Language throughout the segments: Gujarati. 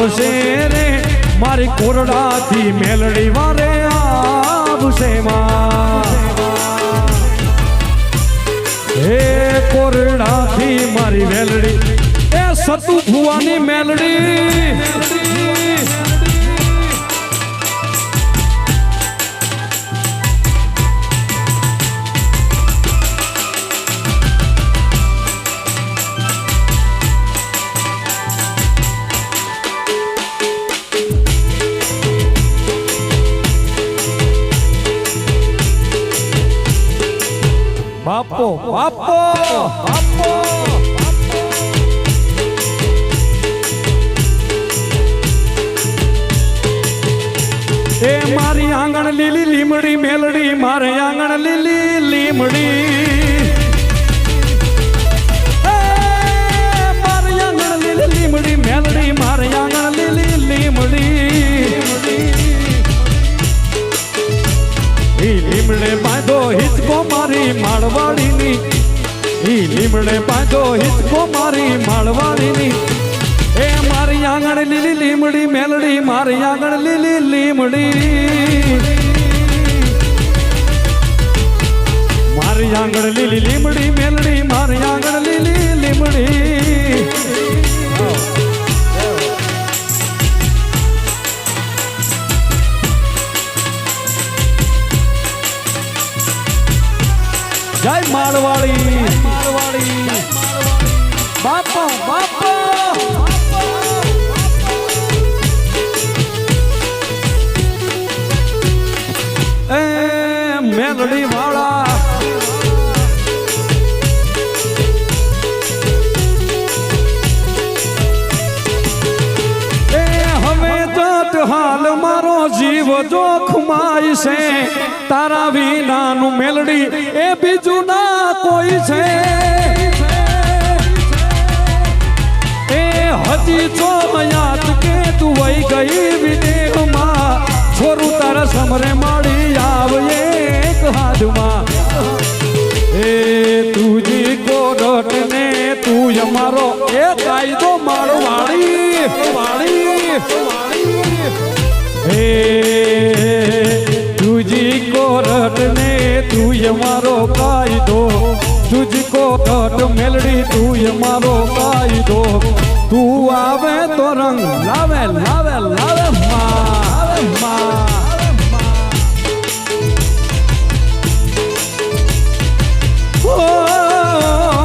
આવશે રે મારી કોરડાથી મેલડી વારે આવશે હે કોરડાથી મારી વેલડી એ સતુ ભુવાની મેલડી બાપો બાપો બાપો એ મારી આંગણ લીલી લીમડી મેલડી મારે આંગણ લીલી લીમડી મારી આંગણ લીલી લીમડી મેલડી મારે આંગણ લીલી લીમડી લીમડે બાંધો હિચકો મારી માળવાડીની લીમડે બાંધો હિચકો મારી માળવાડીની એ મારી આંગણ લીલી લીમડી મેલડી મારી આંગણ લીલી લીમડી મારી આંગણ લીલી લીમડી મેલડી મારી આંગણ લીલી લીમડી જય માળવાડી માળવાડી બાપા બાપા એ મેલડી વાળા એ હવે જત હાલ મારો જીવ જોખમાય છે તારા વિનાનું મેલડી એ બીજું ના કોઈ છે એ હજી છો યાદ કે તું વહી ગઈ વિદેહમાં છોરું તારા સમરે માડી આવે એક હાથમાં એ તુજી કોરટ ને તું અમારો એ કાયદો માળવાડી વાળી હે તુજી કોરટ ને તું અમારો કાયદો તુજી કોરટ મેલડી તું અમારો કાયદો તું આવે તો રંગ લાવે લાવે લાવે માં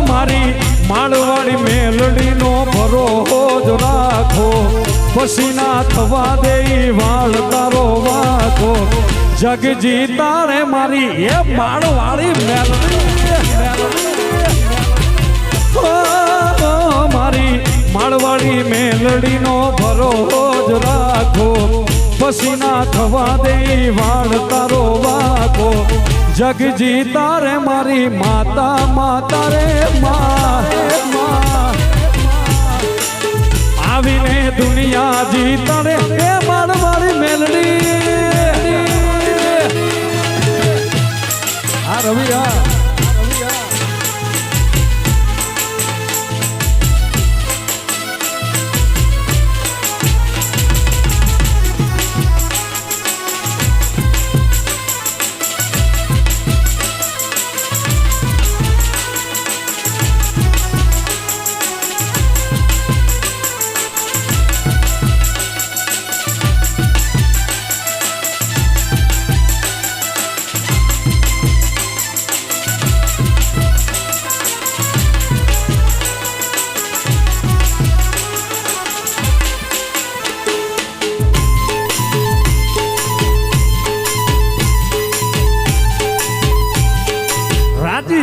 મારી માળવાડી મેલડી નો ભરોજ રાખો પછી ના થવા દે વાળ તારો વાખો જગજી તારે મારી એ માળવાડી મેલડી મારી માળવાડી મેલડી નો ભરોજ રાખો પછી ના થવા દે વાળ તારો વાખો જગજી તારે મારી માતા માતા રે આવીને દુનિયા જીતાડે એ માળવાડી મેલડી આ રવિયા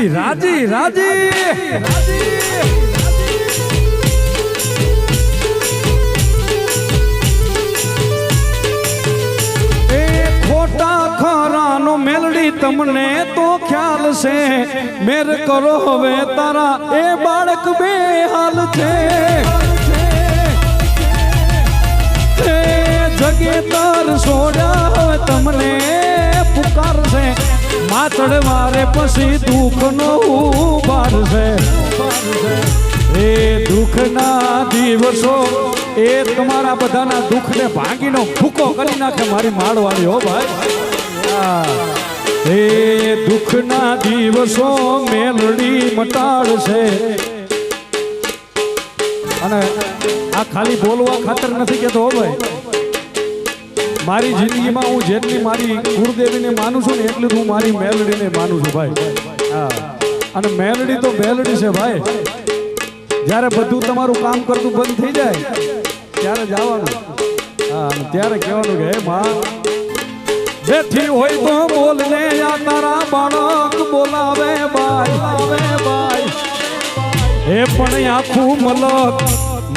રાજી રાજી એ ખોટા ખરાનો મેલડી તમને તો ખ્યાલ છે મેર કરો હવે તારા એ બાળક બે હાલ છે જગે તાર છોડ્યા હવે તમને પુકારશે માતડ વારે પછી દુઃખ નો ઉભાર છે એ દુઃખના દિવસો એ તમારા બધાના દુઃખને ભાંગીનો ભૂકો કરી નાખે મારી માળવાળી હો ભાઈ એ દુઃખના દિવસો મેલડી મટાડશે અને આ ખાલી બોલવા ખાતર નથી કેતો હો ભાઈ મારી જિંદગીમાં હું જેટલી મારી ગુરુદેવીને માનું છું ને એટલું હું મારી મેલડીને માનું છું ભાઈ હા અને મેલડી તો મેલડી છે ભાઈ જ્યારે બધું તમારું કામ કરતું બંધ થઈ જાય ત્યારે જવાનું હા ત્યારે કહેવાનું કે હે માં બેઠી હોય તો બોલને યા તારા બાળક બોલાવે બાઈ આવે બાઈ એ પણ આખું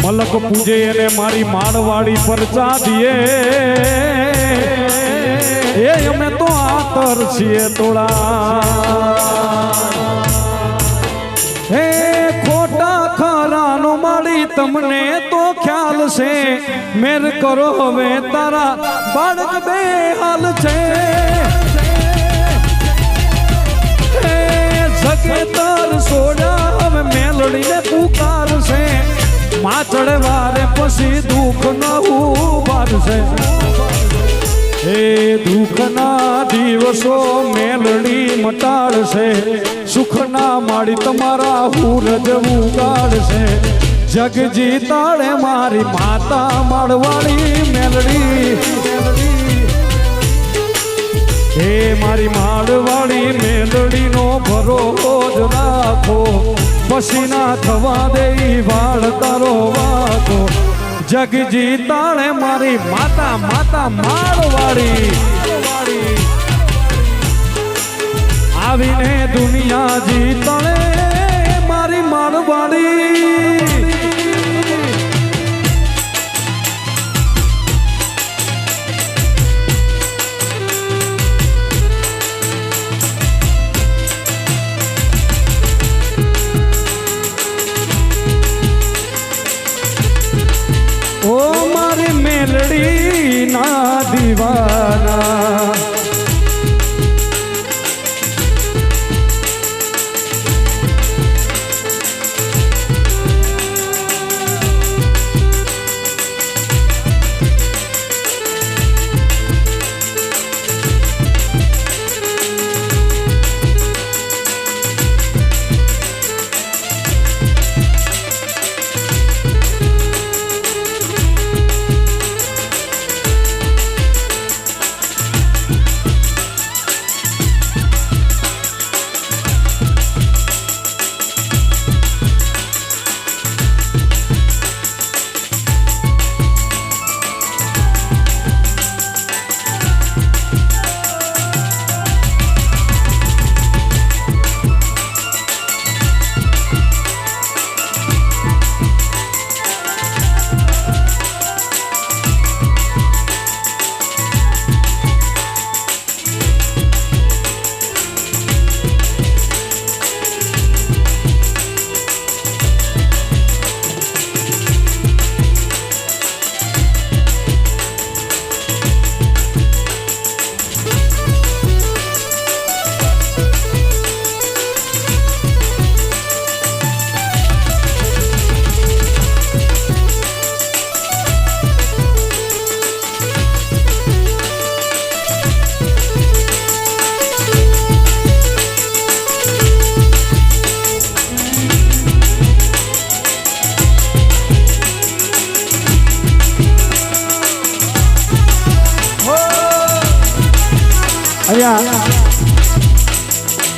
મલક પૂજે એને મારી માળવાડી પર ચાદીએ એ અમે તો આતર છીએ તોડા હે ખોટા ખરાનો માળી તમને તો ખ્યાલ છે મેર કરો હવે તારા બાળક બે હાલ છે હે જગતર સોડા હવે મેલડીને પુકાર છે માં ચડવારે પછી દુઃખ ન ઉભારશે હે દુઃખના દિવસો મેલડી મટાડશે સુખના માળી તમારા હુરજ ઉગાડશે જગ જીતાડે મારી માતા માળવાળી મેલડી હે મારી માળવાળી મેલડીનો ભરોજ રાખો પસીના થવા દે વાળ તારો વાકો જગ જીતાડે મારી માતા માતા માળવાળી આવીને દુનિયા જીતાડે મારી માળવાળી ઓ મારી મેલડી ના દીવાના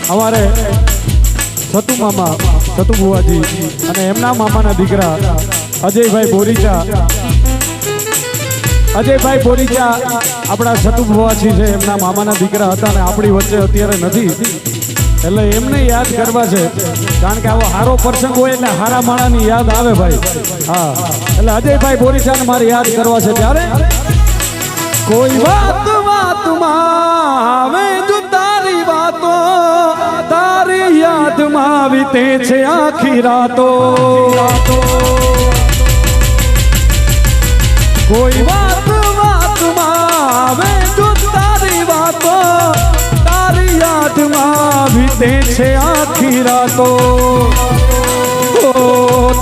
અમારે સતુ મામા સતુ બુવાજી અને એમના મામાના દીકરા અજયભાઈ બોરીચા આપણા સતુ બુવાજી છે એમના મામાના દીકરા હતા અને આપણી વચ્ચે અત્યારે નથી એટલે એમને યાદ કરવા છે કારણ કે આવો હારો પ્રસંગ હોય એટલે હારા માણાની યાદ આવે ભાઈ હા એટલે અજયભાઈ બોરીચાને મારે યાદ કરવા છે ત્યારે કોઈ વાત વાતમાં આવે જો તારી વાતો તારી યાદમાં વીતે છે આખી રાતો કોઈ વાત વાતમાં આવે જો તારી વાતો તારી યાદમાં વીતે છે આખી રાતો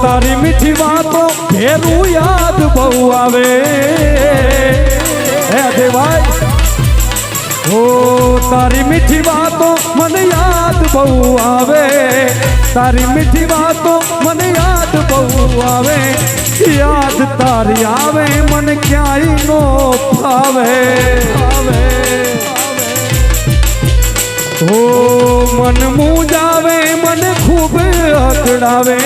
તારી મીઠી વાતો ફેરું યાદ બહુ આવે હે દેવાય ઓ તારી મીઠી વાતો મને યાદ બહુ આવે તારી મીઠી વાતો મને યાદ બહુ આવે યાદ તારી આવે મને ક્યાંય નો ફાવે ઓ મન મૂંઝાવે મને ખૂબ અકળાવે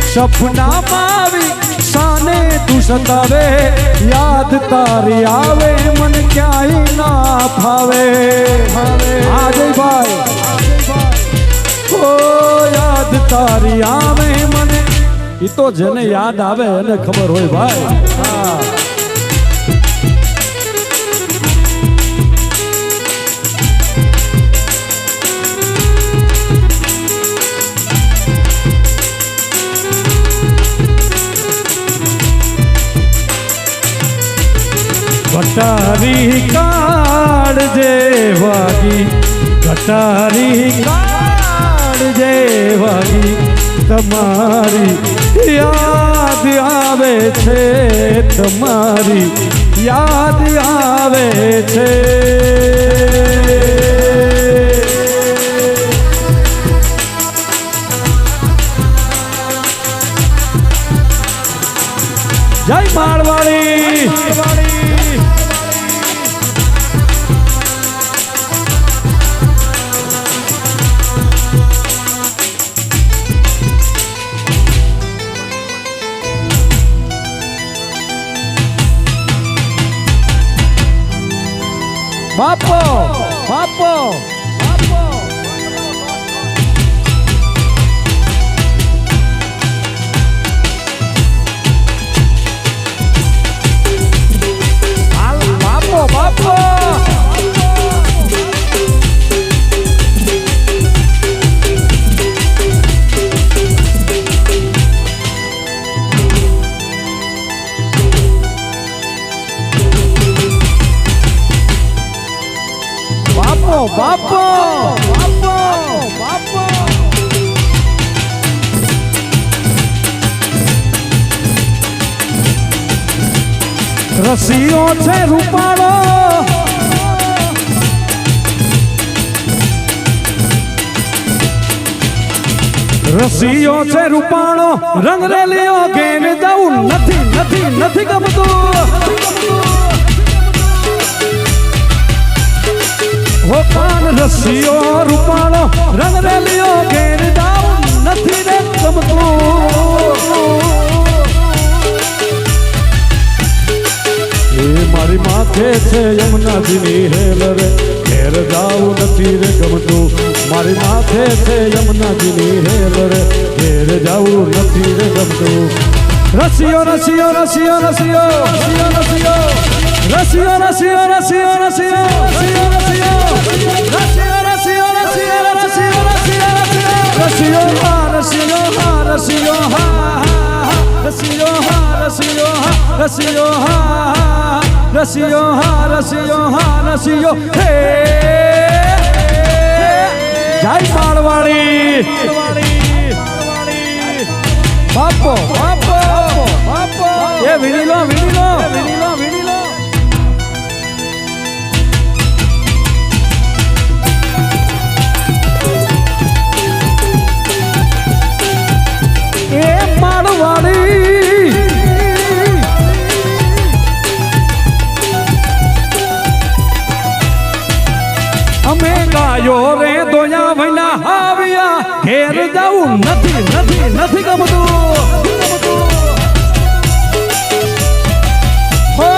સપનામાં આવી સાને તું સતાવે યાદ તારી આવે મને ક્યાંય ના ફાવે આજે ભાઈ ઓ યાદ તારી આવે મને ઈ તો જેને યાદ આવે એને ખબર હોય ભાઈ હા ગટારી કાળજે વાગી ગટારી કાળજે વાગી તમારી યાદ આવે છે તમારી યાદ આવે છે જય માળવાડી બાપો બાપો બાપો બાપો બાપો બાપો બાપો બાપો રસીઓ છે રૂપાળો રસીઓ છે રૂપાળો રંગ રેલીઓ ઘેર જવું નથી નથી નથી ગમતું હો કાન રસીઓ રૂપાળો રંગ રેલીઓ ઘેર જાઉં નથી રે ગમતું એ મારી માથે છે યમુનાજીની હેલ રે ઘેર જાઉં નથી રે ગમતું મારી માથે છે યમુનાજીની હેલ રે ઘેર જાઉં નથી રે ગમતું રસીઓ રસીઓ રસીઓ રસીઓ રસીઓ રસીઓ રસીઓ રસીઓ રસીઓ રસીઓ રસીઓ રસીઓ રસીઓ રસીઓ રસીઓ રસીઓ રસીઓ રસીઓ રસીઓ હે જય માળવાડી બાપો બાપો બાપો એ વિડીલો વિડીલો વિડીલો વિડીલો એ માળવાડી અમે ગાયો રે દોયા વૈના આવ્યા ઘેર જાવું નથી નથી નથી ગમતું હો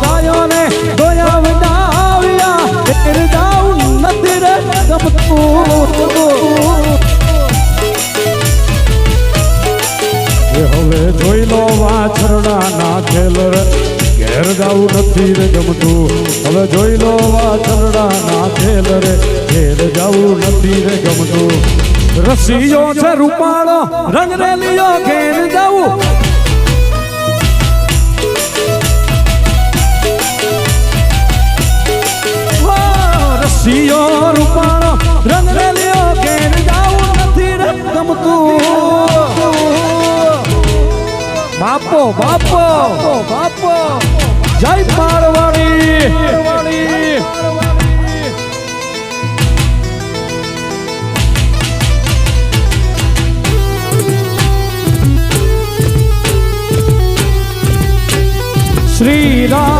ગાયો ને દોયા વૈના આવ્યા ઘેર જાવું નથી રે ગમતું હવે જોઈ લો વાછરડા નાખેલ રે ઘેર જાવું નથી રે ગમતું હવે જોઈ લો વાછરડા નાખેલ રે ઘેર જાવું નથી રે ગમતું રસીઓ છે રૂપાળો રંગ રેલીઓ ઘેર જાવું રસીઓ રૂપાળો રંગ રેલીઓ ઘેર જાવું નથી રે ગમતું શ્રી રામ